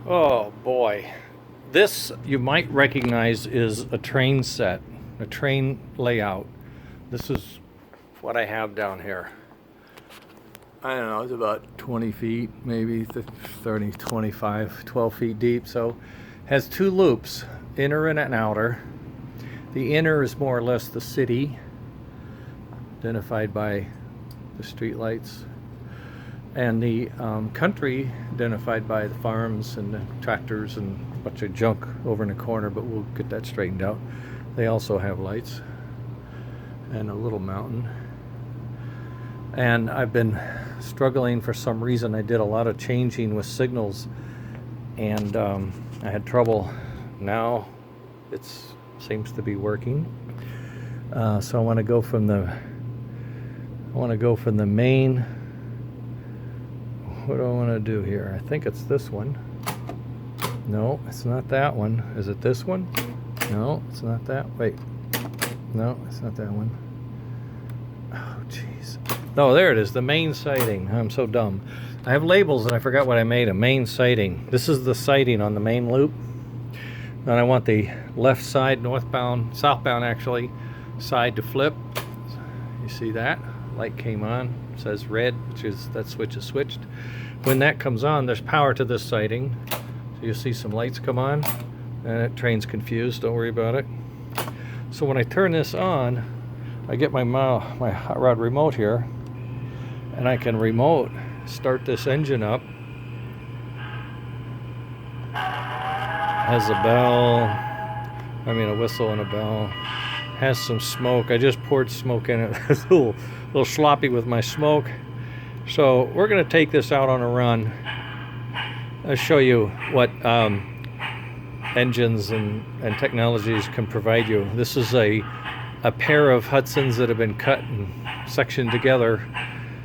Oh boy. This you might recognize is a train set, a train layout. This is what I have down here. I don't know, it's about 20 feet, maybe 30, 25, 12 feet deep. So has two loops, inner and an outer. The inner is more or less the city, identified by the street lights. And the country identified by the farms and the tractors and a bunch of junk over in the corner, but we'll get that straightened out. They also have lights and a little mountain. And I've been struggling for some reason. I did a lot of changing with signals and I had trouble. Now it seems to be working. So I want to go from the main. What do I want to do here? I think it's this one. No, it's not that one. Is it this one? No, it's not that. Wait. No, it's not that one. Oh, jeez. No, there it is. The main siding. I'm so dumb. I have labels and I forgot what I made. A main siding. This is the siding on the main loop. And I want the left side, northbound, southbound actually, side to flip. You see that? Light came on. It says red, which is that switch is switched. When that comes on, there's power to this siding. So you'll see some lights come on. And it train's confused. Don't worry about it. So when I turn this on, I get my hot rod remote here, and I can remote start this engine up. Has a bell, a whistle and a bell. Has some smoke. I just poured smoke in it. It's a little sloppy with my smoke. So we're going to take this out on a run. I'll show you what engines and technologies can provide you. This is a pair of Hudsons that have been cut and sectioned together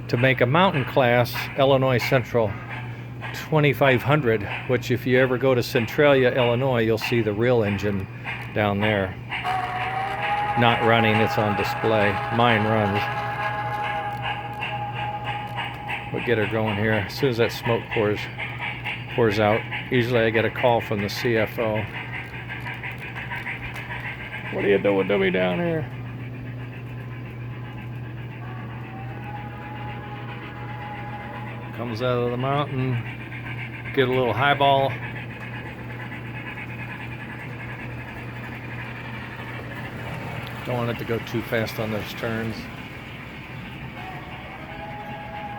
to make a mountain class Illinois Central 2500, which if you ever go to Centralia, Illinois, you'll see the real engine down there. Not running, it's on display. Mine runs. We'll get her going here. As soon as that smoke pours out, usually I get a call from the CFO. What are you doing to me down here? Comes out of the mountain, get a little highball. Don't want it to go too fast on those turns.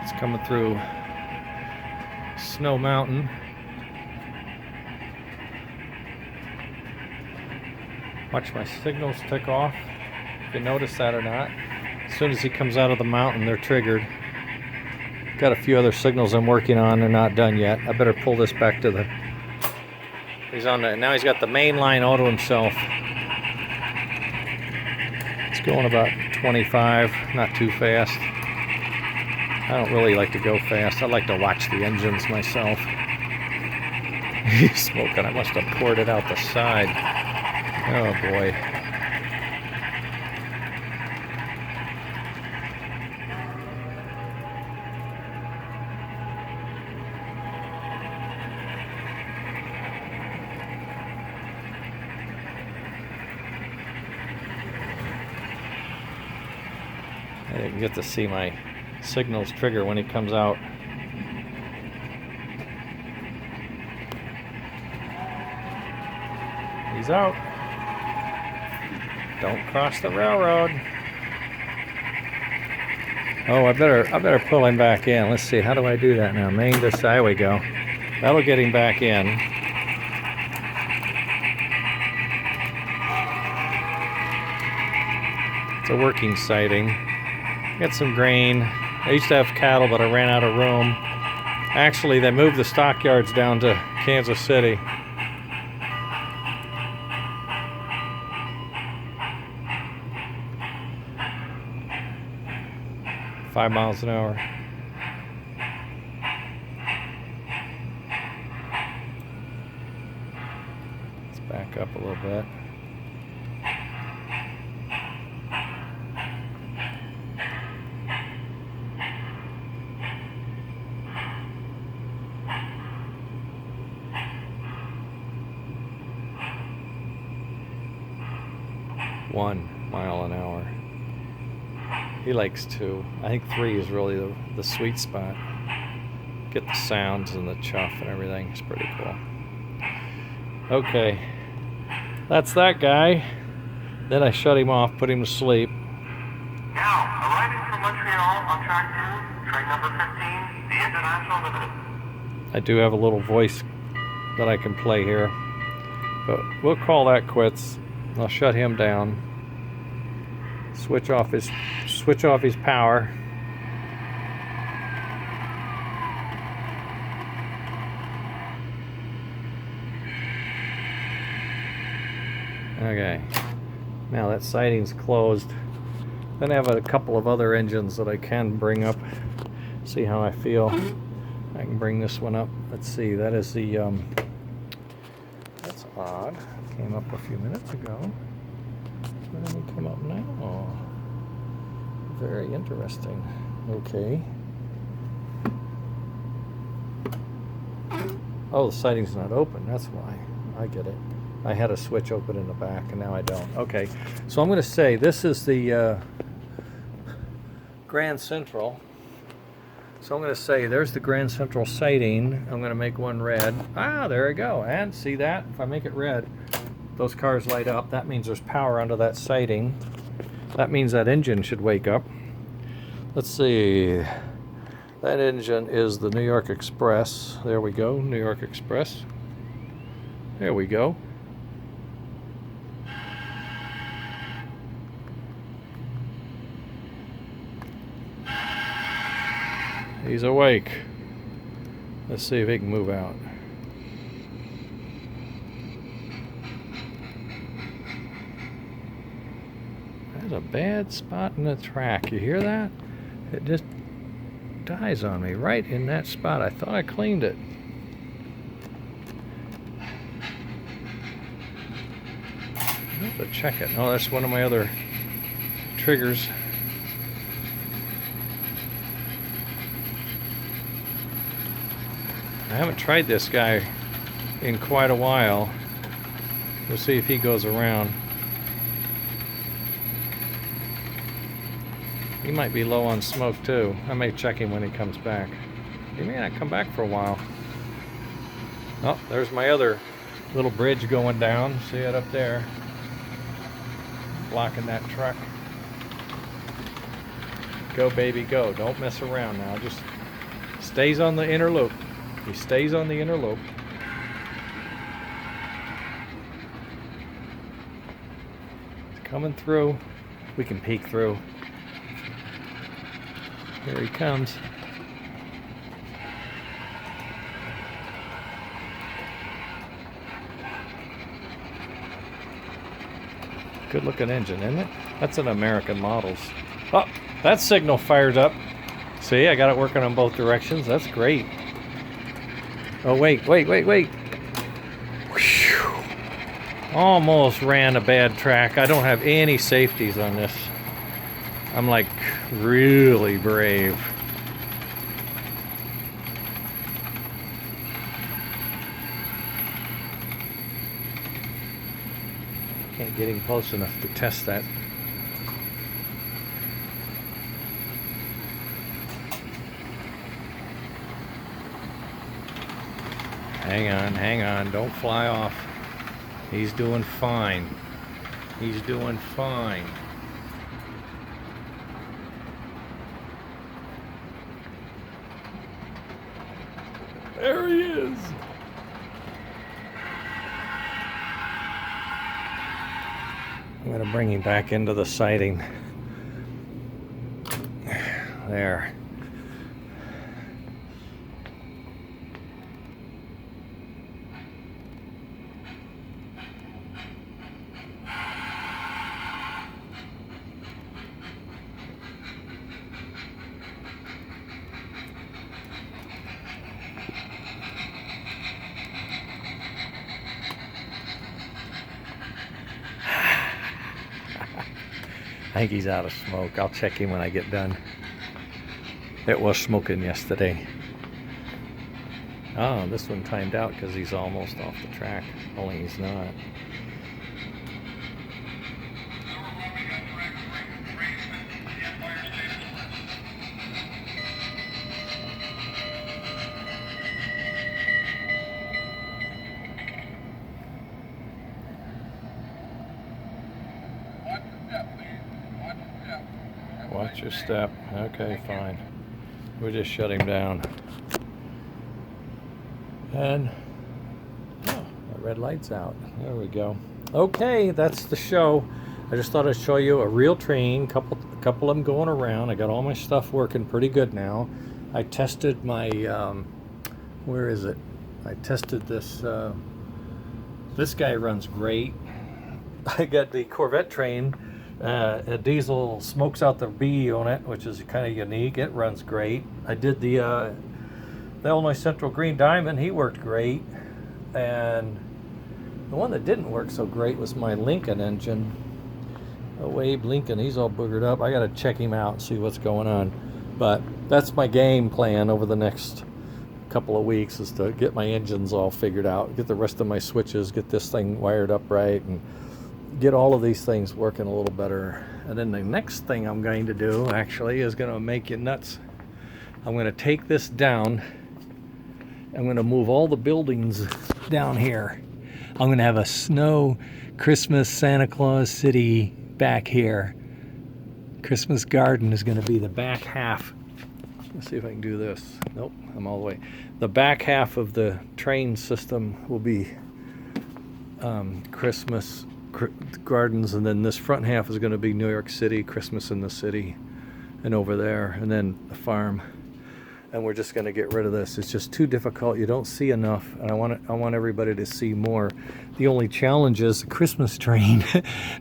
It's coming through Snow Mountain. Watch my signals tick off. If you notice that or not. As soon as he comes out of the mountain, they're triggered. Got a few other signals I'm working on. They're not done yet. I better pull this back to the... Now he's got the main line all to himself. It's going about 25, not too fast. I don't really like to go fast. I like to watch the engines myself. He's smoking. I must have poured it out the side. Oh boy. I didn't get to see my signals trigger when he comes out. He's out. Don't cross the railroad. Oh, I better pull him back in. Let's see, how do I do that now? Main to side, there we go. That'll get him back in. It's a working siding. Got some grain. I used to have cattle, but I ran out of room. Actually, they moved the stockyards down to Kansas City. $5 miles an hour. Let's back up a little bit. 1 mile an hour. He likes 2. I think 3 is really the sweet spot. Get the sounds and the chuff and everything. It's pretty cool. Okay, that's that guy. Then I shut him off, put him to sleep. Now, arriving from Montreal on track 2, train number 15, the International Limited. I do have a little voice that I can play here, but we'll call that quits. I'll shut him down. Switch off his power. Okay, now that siding's closed. Then I have a couple of other engines that I can bring up. See how I feel. I can bring this one up. Let's see, that is the, that's odd. Came up a few minutes ago. Why didn't it come up now? Very interesting. Okay. Oh, the siding's not open, that's why. I get it. I had a switch open in the back and now I don't. Okay, so I'm going to say this is the Grand Central. So I'm going to say there's the Grand Central siding. I'm going to make one red. Ah, there we go. And see that? If I make it red, those cars light up. That means there's power under that siding. That means that engine should wake up. Let's see. That engine is the New York Express. There we go, New York Express. There we go. He's awake. Let's see if he can move out. That's a bad spot in the track. You hear that? It just dies on me right in that spot. I thought I cleaned it. I have to check it. Oh, that's one of my other triggers. I haven't tried this guy in quite a while. We'll see if he goes around. He might be low on smoke too. I may check him when he comes back. He may not come back for a while. Oh, there's my other little bridge going down. See it up there? Blocking that truck. Go, baby, go. Don't mess around now. Just stays on the inner loop. He stays on the inner loop. It's coming through. We can peek through. Here he comes. Good looking engine, isn't it? That's an American Models. Oh, that signal fired up. See, I got it working on both directions. That's great. Oh, wait. Whew. Almost ran a bad track. I don't have any safeties on this. I'm like really brave. Can't get in close enough to test that. Hang on, don't fly off. He's doing fine. He's doing fine. There he is. I'm gonna bring him back into the siding. There. I think he's out of smoke. I'll check him when I get done. It was smoking yesterday. Oh, this one timed out because he's almost off the track. Only he's not. Watch your step. Okay, fine. We just shut him down. And oh, the red light's out. There we go. Okay, that's the show. I just thought I'd show you a real train. Couple of them going around. I got all my stuff working pretty good now. I tested my where is it? I tested this. This guy runs great. I got the Corvette train. A diesel smokes out the B on it, which is kind of unique. It runs great. I did the Illinois Central Green Diamond. He worked great. And the one that didn't work so great was my Lincoln engine. Abe Lincoln, he's all boogered up. I got to check him out and see what's going on. But that's my game plan over the next couple of weeks, is to get my engines all figured out, get the rest of my switches, get this thing wired up right, and get all of these things working a little better. And then the next thing I'm going to do actually is going to make you nuts. I'm going to take this down. I'm going to move all the buildings down here. I'm going to have a snow Christmas Santa Claus city back here. Christmas garden is going to be the back half. Let's see if I can do this. Nope, I'm all the way. The back half of the train system will be Christmas gardens, and then this front half is going to be New York City, Christmas in the city, and over there, and then the farm. And we're just going to get rid of this. It's just too difficult. You don't see enough, and I want everybody to see more. The only challenge is the Christmas train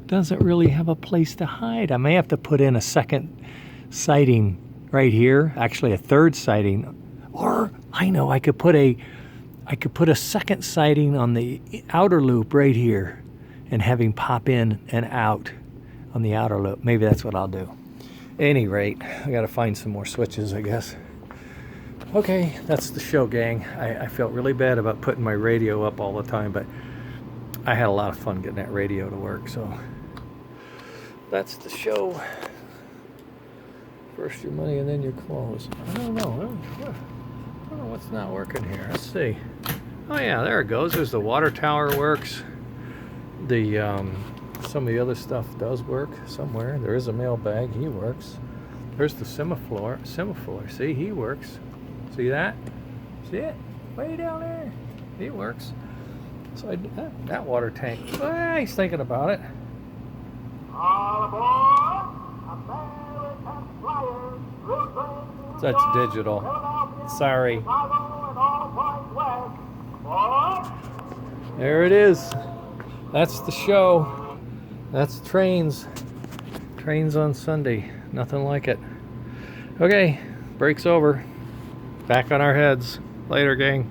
doesn't really have a place to hide. I may have to put in a second siding right here, actually a third siding, or I know I could put a second siding on the outer loop right here, and have him pop in and out on the outer loop. Maybe that's what I'll do. At any rate, I got to find some more switches, I guess. Okay, that's the show, gang. I felt really bad about putting my radio up all the time, but I had a lot of fun getting that radio to work, so that's the show. First your money and then your clothes. I don't know. I don't know what's not working here. Let's see. Oh yeah, there it goes. There's the water tower works. The some of the other stuff does work somewhere. There is a mailbag. He works. There's the semaphore. See, he works. See that? See it? Way down there. He works. So that water tank. Well, he's thinking about it. All aboard! American flyers, through train to That's digital. Sorry. There it is. That's the show. That's trains. Trains on Sunday. Nothing like it. Okay, break's over. Back on our heads. Later, gang.